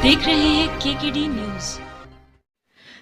देख रहे हैं केकेडी न्यूज।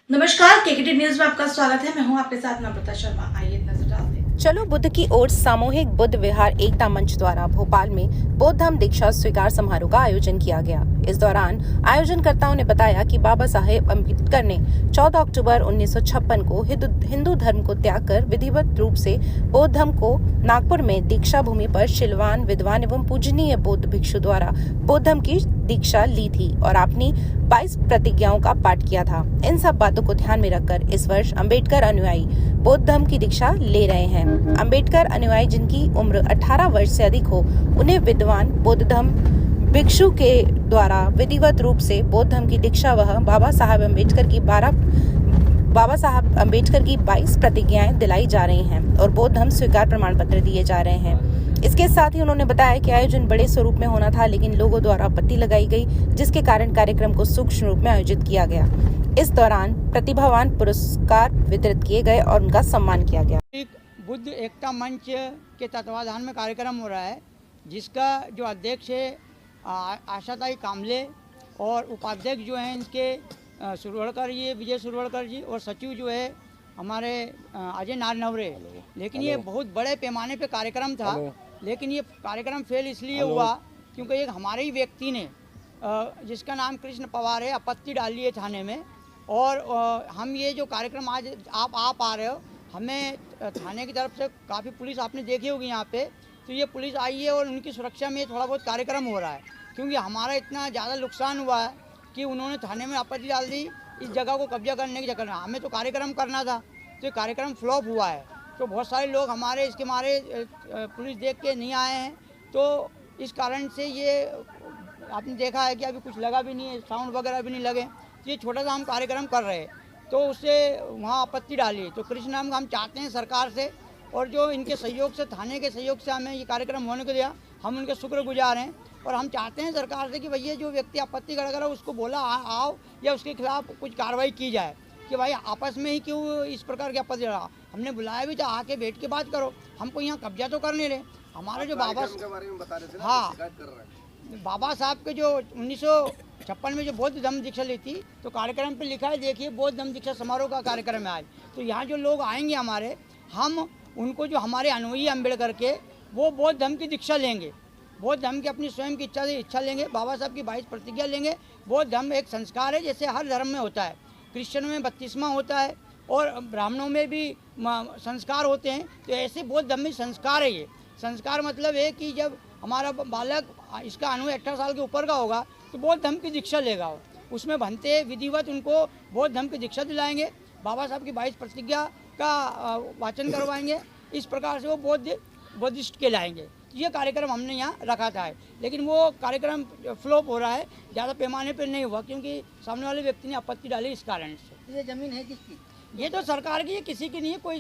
नमस्कार, केकेडी न्यूज में आपका स्वागत है। मैं हूं आपके साथ नम्रता शर्मा। आइए नजर डालते हैं। चलो बुद्ध की ओर सामूहिक बुद्ध विहार एकता मंच द्वारा भोपाल में बौद्ध धम्म दीक्षा स्वीकार समारोह का आयोजन किया गया। इस दौरान आयोजनकर्ताओं ने बताया कि बाबा साहेब अम्बेडकर ने 14 अक्टूबर 1956 को हिंदू धर्म को त्याग कर विधिवत रूप से बौद्ध धर्म को नागपुर में दीक्षा भूमि पर शिलवान विद्वान एवं पूजनीय बौद्ध भिक्षु द्वारा बौद्ध धर्म की दीक्षा ली थी और अपनी 22 प्रतिज्ञाओं का पाठ किया था। इन सब बातों को ध्यान में रखकर इस वर्ष अम्बेडकर अनुयायी बौद्ध धर्म की दीक्षा ले रहे हैं। अम्बेडकर अनुयायी जिनकी उम्र 18 वर्ष से अधिक हो, उन्हें विद्वान बौद्ध धर्म भिक्षु के द्वारा विधिवत रूप से बौद्ध धर्म की दीक्षा वह बाबा साहब अम्बेडकर की 22 प्रतिज्ञाएं दिलाई जा रही हैं और बौद्ध धर्म स्वीकार प्रमाण पत्र दिए जा रहे हैं। इसके साथ ही उन्होंने बताया कि आयोजन बड़े स्वरूप में होना था, लेकिन लोगों द्वारा आपत्ति लगाई गई, जिसके कारण कार्यक्रम को सूक्ष्म रूप में आयोजित किया गया। इस दौरान प्रतिभावान पुरस्कार वितरित किए गए और उनका सम्मान किया गया। बुद्ध एकता मंच के तत्वाधान में कार्यक्रम हो रहा है, जिसका जो अध्यक्ष है आशाताई कामले और उपाध्यक्ष जो हैं इनके सुरवड़कर जी, विजय सुरवड़कर जी, और सचिव जो है हमारे अजय नारनवरे। लेकिन ये बहुत बड़े पैमाने पे कार्यक्रम था, लेकिन ये कार्यक्रम फेल इसलिए हुआ क्योंकि एक हमारे ही व्यक्ति ने जिसका नाम कृष्ण पवार है आपत्ति डाली है थाने में। और हम ये जो कार्यक्रम आज आप आ रहे हो, हमें थाने की तरफ से काफ़ी पुलिस आपने देखी होगी यहाँ पे, तो ये पुलिस आई है और उनकी सुरक्षा में थोड़ा बहुत कार्यक्रम हो रहा है, क्योंकि हमारा इतना ज़्यादा नुकसान हुआ है कि उन्होंने थाने में आपत्ति डाल दी इस जगह को कब्जा करने के चक्कर में। हमें तो कार्यक्रम करना था, तो ये कार्यक्रम फ्लॉप हुआ है। तो बहुत सारे लोग हमारे इसके मारे पुलिस देख के नहीं आए हैं, तो इस कारण से ये आपने देखा है कि अभी कुछ लगा भी नहीं है, साउंड वगैरह भी नहीं लगे। तो ये छोटा सा हम कार्यक्रम कर रहे हैं, तो उससे वहाँ आपत्ति डाली। तो कृष्ण नाम हम चाहते हैं सरकार से, और जो इनके सहयोग से, थाने के सहयोग से हमें ये कार्यक्रम होने को दिया, हम उनके शुक्रगुजार हैं। और हम चाहते हैं सरकार से कि भैया जो व्यक्ति आपत्ति कर रहा है उसको बोला आओ, या उसके खिलाफ कुछ कार्रवाई की जाए कि भाई आपस में ही क्यों इस प्रकार की आपत्ति रहा। हमने बुलाया भी था, आके बैठ के बात करो, हमको यहाँ कब्जा तो कर नहीं रहे। हमारे जो बाबा बाबा साहब के जो 1956 में जो बौद्ध धम्म दीक्षा ली थी, तो कार्यक्रम पे लिखा है, देखिए बौद्ध धम्म दीक्षा समारोह का कार्यक्रम है आज। तो यहाँ जो लोग आएंगे हमारे, हम उनको जो हमारे अनुयायी अम्बेडकर के, वो बौद्ध धम्म की दीक्षा लेंगे, बौद्ध धर्म की अपनी स्वयं की इच्छा लेंगे, बाबा साहब की 22 प्रतिज्ञा लेंगे। बौद्ध धर्म एक संस्कार है, जैसे हर धर्म में होता है। क्रिश्चियनों में बपतिस्मा होता है और ब्राह्मणों में भी संस्कार होते हैं, तो ऐसे बौद्ध धर्म में संस्कार है। ये संस्कार मतलब है कि जब हमारा बालक इसका अनु 18 साल के ऊपर का होगा, तो बौद्ध धर्म की दीक्षा लेगा, उसमें बनते विधिवत उनको बौद्ध धर्म की दीक्षा दिलाएंगे, बाबा साहब की 22 प्रतिज्ञा का वाचन करवाएंगे। इस प्रकार से वो बुद्धिस्ट कहलाएंगे। ये कार्यक्रम हमने यहाँ रखा था, लेकिन वो कार्यक्रम फ्लॉप हो रहा है, ज़्यादा पैमाने पर नहीं हुआ, क्योंकि सामने वाले व्यक्ति ने आपत्ति डाली इस कारण से। ये ज़मीन है किसकी? ये तो सरकार की है, किसी की नहीं है, कोई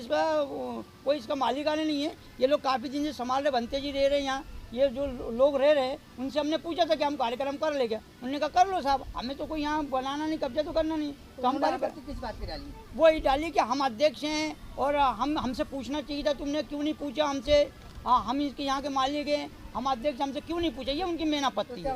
इसका मालिकाना नहीं है। ये लोग काफ़ी दिन से संभाल रहे, बनते जी रह रहे हैं यहाँ। ये जो लोग रह रहे हैं, उनसे हमने पूछा था कि हम कार्यक्रम कर ले क्या, उन्होंने कहा कर लो साहब, हमें तो कोई यहाँ बनाना नहीं, कब्जा तो करना नहीं। तो हम किस बात पे डाली? वो ही डाली कि हम अध्यक्ष हैं और हमसे पूछना चाहिए था, तुमने क्यों नहीं पूछा हमसे। हाँ, हम इसके यहाँ के मालिक हैं, हम अध्यक्ष, हमसे क्यों नहीं पूछा, ये उनकी मेन आपत्ति है।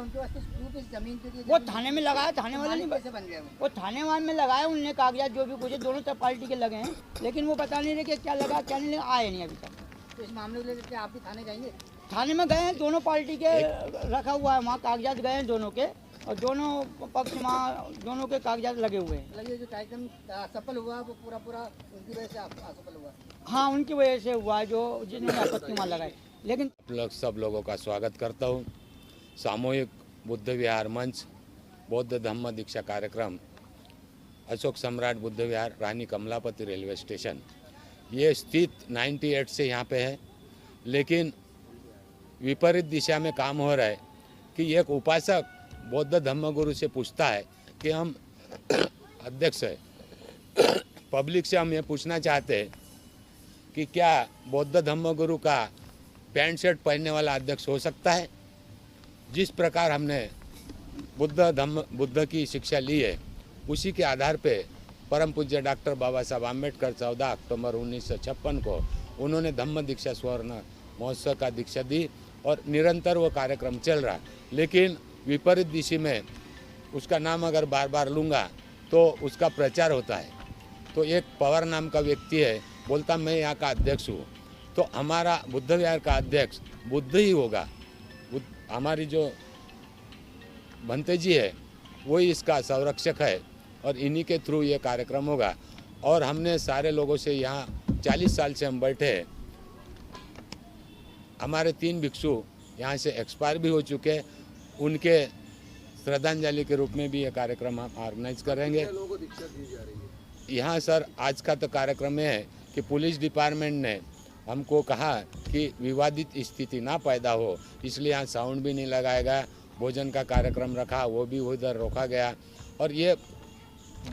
वो थाने में लगाया, थाने वाले नहीं बन गया, वो थाने वाले में लगाया, उनने कागजात जो भी पूछे, दोनों तरफ पार्टी के लगे हैं, लेकिन वो बता नहीं रहे कि क्या लगा क्या नहीं लगा, आए नहीं अभी तक। तो इस मामले को लेकर आप भी थाने जाएंगे? थाने में गए हैं, दोनों पार्टी के रखा हुआ है वहाँ, कागजात गए हैं दोनों के, और दोनों पक्ष वहाँ दोनों के कागजात लगे हुए हैं। ये जो कार्यक्रम सफल हुआ वो पूरा उनकी वजह से असफल हुआ? हाँ, उनकी वजह से हुआ, जो जिन्होंने आपत्ति वहाँ लगाई। लेकिन सब लोगों का स्वागत करता हूँ। सामूहिक बुद्ध विहार मंच बौद्ध धम्म दीक्षा कार्यक्रम अशोक सम्राट बुद्ध विहार, रानी कमलापति रेलवे स्टेशन, ये स्थित 98 से यहाँ पे है, लेकिन विपरीत दिशा में काम हो रहा है कि एक उपासक बौद्ध धम्म गुरु से पूछता है कि हम अध्यक्ष है, पब्लिक से हम ये पूछना चाहते हैं कि क्या बौद्ध धम्म गुरु का पैंट शर्ट पहनने वाला अध्यक्ष हो सकता है। जिस प्रकार हमने बुद्ध की शिक्षा ली है, उसी के आधार पे परम पूज्य डॉक्टर बाबा साहब आम्बेडकर 14 अक्टूबर 1956 को उन्होंने धम्म दीक्षा स्वर्ण महोत्सव का दीक्षा दी और निरंतर वो कार्यक्रम चल रहा है। लेकिन विपरीत दिशा में उसका नाम अगर बार बार लूँगा तो उसका प्रचार होता है। तो एक पवार नाम का व्यक्ति है, बोलता मैं यहाँ का अध्यक्ष हूँ, तो हमारा बुद्ध विहार का अध्यक्ष बुद्ध ही होगा। हमारी जो भंते जी है वही इसका संरक्षक है और इन्हीं के थ्रू ये कार्यक्रम होगा। और हमने सारे लोगों से यहाँ 40 साल से हम बैठे हैं। हमारे 3 भिक्षु यहाँ से एक्सपायर भी हो चुके हैं, उनके श्रद्धांजलि के रूप में भी ये कार्यक्रम हम ऑर्गेनाइज करेंगे। लोगों को दीक्षा दी जा रही है। यहाँ सर आज का तो कार्यक्रम है कि पुलिस डिपार्टमेंट ने हमको कहा कि विवादित स्थिति ना पैदा हो, इसलिए यहाँ साउंड भी नहीं लगाया गया। भोजन का कार्यक्रम रखा, वो भी उधर रोका गया। और ये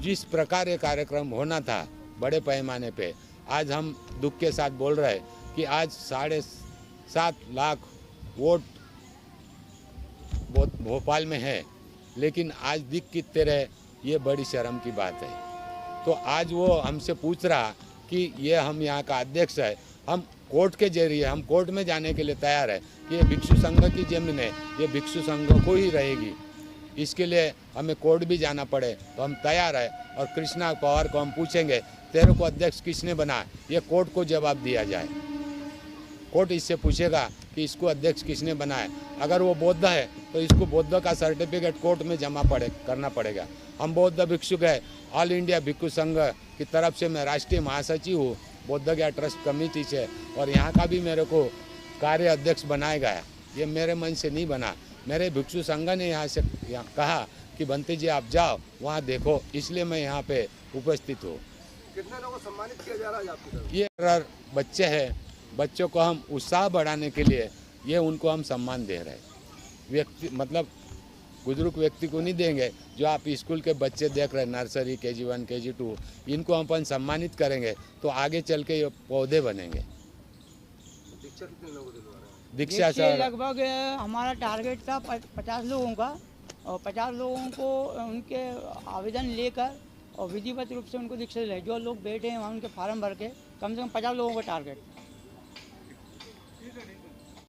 जिस प्रकार ये कार्यक्रम होना था बड़े पैमाने पे, आज हम दुख के साथ बोल रहे हैं कि आज 7.5 लाख वोट भोपाल में है, लेकिन आज दिख कितने रहे, ये बड़ी शर्म की बात है। तो आज वो हमसे पूछ रहा कि ये हम यहाँ का अध्यक्ष है, हम कोर्ट के जरिए हम कोर्ट में जाने के लिए तैयार है कि ये भिक्षु संघ की जमीन है, ये भिक्षु संघ को ही रहेगी। इसके लिए हमें कोर्ट भी जाना पड़े तो हम तैयार है। और कृष्णा पवार को हम पूछेंगे तेरे को अध्यक्ष किसने बनाया, ये कोर्ट को जवाब दिया जाए। कोर्ट इससे पूछेगा कि इसको अध्यक्ष किसने बनाया। अगर वो बौद्ध है तो इसको बौद्ध का सर्टिफिकेट कोर्ट में जमा करना पड़ेगा। हम बौद्ध भिक्षुक है, ऑल इंडिया भिक्षु संघ की तरफ से मैं राष्ट्रीय महासचिव हूँ बौद्ध ज्ञान ट्रस्ट कमेटी से, और यहाँ का भी मेरे को कार्य अध्यक्ष बनाया गया। ये मेरे मन से नहीं बना, मेरे भिक्षु संघ ने यहाँ से कहा कि बंते जी आप जाओ वहाँ देखो, इसलिए मैं यहाँ पे उपस्थित हूँ। कितने लोगों को सम्मानित किया जा रहा है आपकी तरफ? ये बच्चे हैं, बच्चों को हम उत्साह बढ़ाने के लिए ये उनको हम सम्मान दे रहे हैं। व्यक्ति मतलब बुजुर्ग व्यक्ति को नहीं देंगे, जो आप स्कूल के बच्चे देख रहे हैं, नर्सरी KG1 KG2, इनको हम अपन सम्मानित करेंगे तो आगे चल के ये पौधे बनेंगे। दीक्षा कितने लोगों को दिलवा रहे हैं? दीक्षा देखिए, सर लगभग हमारा टारगेट था 50 लोगों का, और 50 लोगों को उनके आवेदन लेकर और विधिवत रूप से उनको दीक्षा दिलाई। जो लोग बैठे हैं वहाँ उनके फार्म भर के कम से कम 50 लोगों का टारगेट।